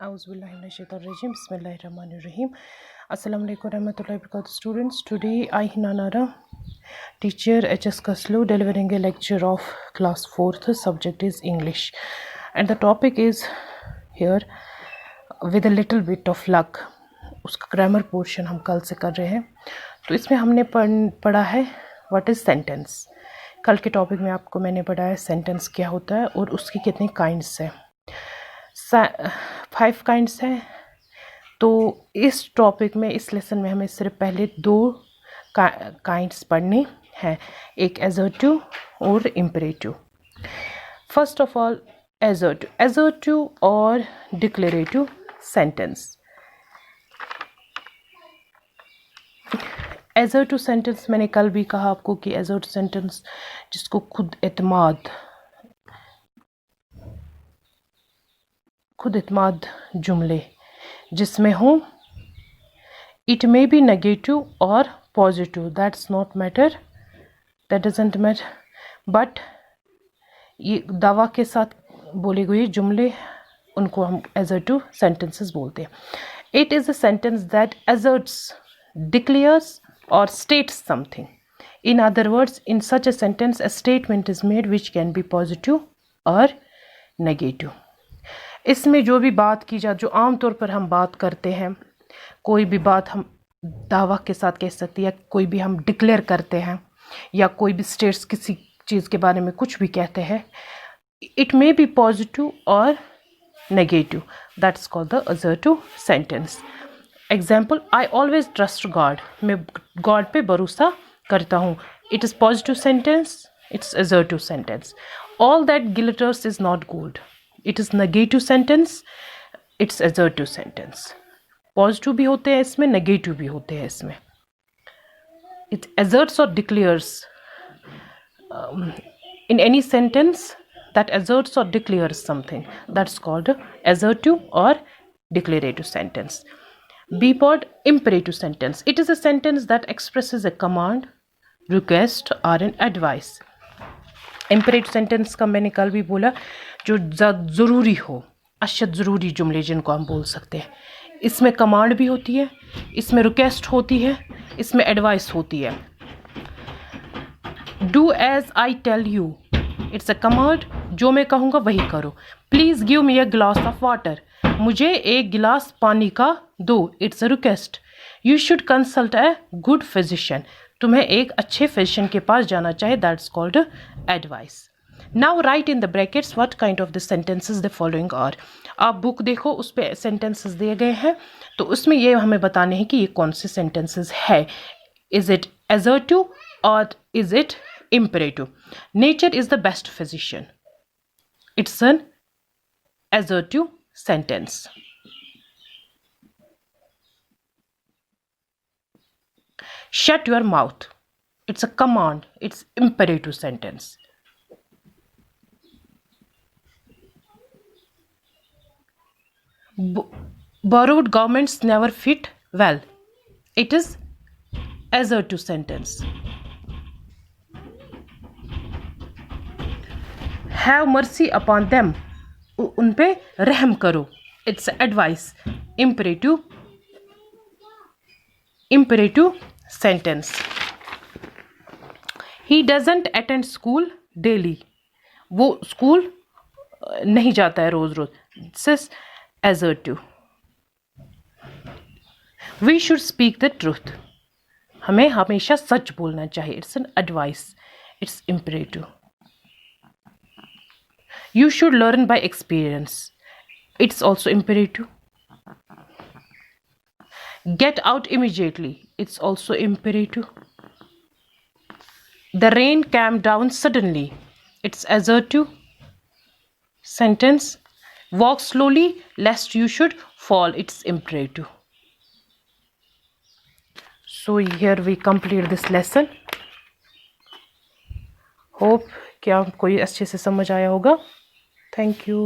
Auzubillahiminash-shaytanir-rajim. Bismillahir-rahmanir-rahim. Assalamu alaikum warahmatullahi wabarakatuh. Students, today I, Hinanara, teacher HS Kaslu, delivering a lecture of class 4th. Subject is English, and the topic is here with a little bit of luck. उसका grammar portion हम कल से कर रहे हैं. तो इसमें हमने पढ़ा है व्हाट इज़ सेंटेंस. कल के टॉपिक में आपको मैंने पढ़ाया सेंटेंस क्या होता है और उसकी कितने काइंड्स हैं. 5 काइंड्स हैं. तो इस टॉपिक में, इस लेसन में हमें सिर्फ पहले 2 काइंड्स पढ़ने हैं, एक एजर्टिव और imperative. First of all assertive और डिक्लेरेटिव सेंटेंस. एजर्टिव सेंटेंस मैंने कल भी कहा आपको कि एजर्टिव सेंटेंस जिसको खुद एतमाद जुमले जिसमें हो, इट मे बी नेगेटिव और positive, that's not matter, that doesn't matter, but ये दावा के साथ बोले हुए जुमले उनको हम एजर्टिव सेंटेंसेस बोलते हैं. It is a sentence that asserts, declares or states something. In other words, in such a sentence a statement is made which can be positive or negative. इसमें जो भी बात की जाए, जो आम तौर पर हम बात करते हैं, कोई भी बात हम दावा के साथ कह सकते हैं, या कोई भी हम डिक्लेयर करते हैं, या कोई भी स्टेट्स किसी चीज़ के बारे में कुछ भी कहते हैं, इट मे बी पॉजिटिव और negative, that's called the assertive sentence. Example, I always trust God, मैं गॉड पे भरोसा करता हूँ. It is positive sentence, it's assertive sentence. All that glitters is not gold, it is negative sentence, it's assertive sentence. Positive भी होते हैं इसमें, negative भी होते हैं इसमें. इट असर्ट्स और declares in any sentence that asserts or declares something, that's called assertive or declarative sentence. B-part, imperative sentence. It is a sentence that expresses a command, request or an advice. Imperative sentence का मैंने कल भी बोला, जो ज़रूरी हो, अशद ज़रूरी जुमले जिनको हम बोल सकते हैं. इसमें कमांड भी होती है, इसमें रिक्वेस्ट होती है, इसमें एडवाइस होती है. Do as I tell you, it's a command, जो मैं कहूँगा वही करो. Please give me a glass of water, मुझे एक गिलास पानी का दो. It's a request. You should consult a good physician, तुम्हें एक अच्छे फिजिशियन के पास जाना चाहिए, that's called advice. Now right in the brackets what kind of the sentences the following are. आप बुक देखो, उस पर सेंटेंसेस दिए गए हैं, तो उसमें ये हमें बताने हैं कि ये कौन से सेंटेंसेस है. इज इट असर्टिव और is it imperative. Nature is the best physician, it's an assertive sentence. Shut your mouth, it's a command, it's imperative sentence. Borrowed garments never fit well, it is assertive sentence. Have mercy upon them, उन पे रहम करो, it's advice. Imperative sentence. He doesn't attend school daily, वो school नहीं जाता है रोज रोज, it's assertive. We should speak the truth, हमें हमेशा सच बोलना चाहिए, it's an advice, it's imperative. You should learn by experience, it's also imperative. Get out immediately, it's also imperative. The rain came down suddenly, it's assertive sentence. Walk slowly lest you should fall, it's imperative. So here we complete this lesson. Hope कि आपको ये अच्छे से समझ आया होगा. Thank you.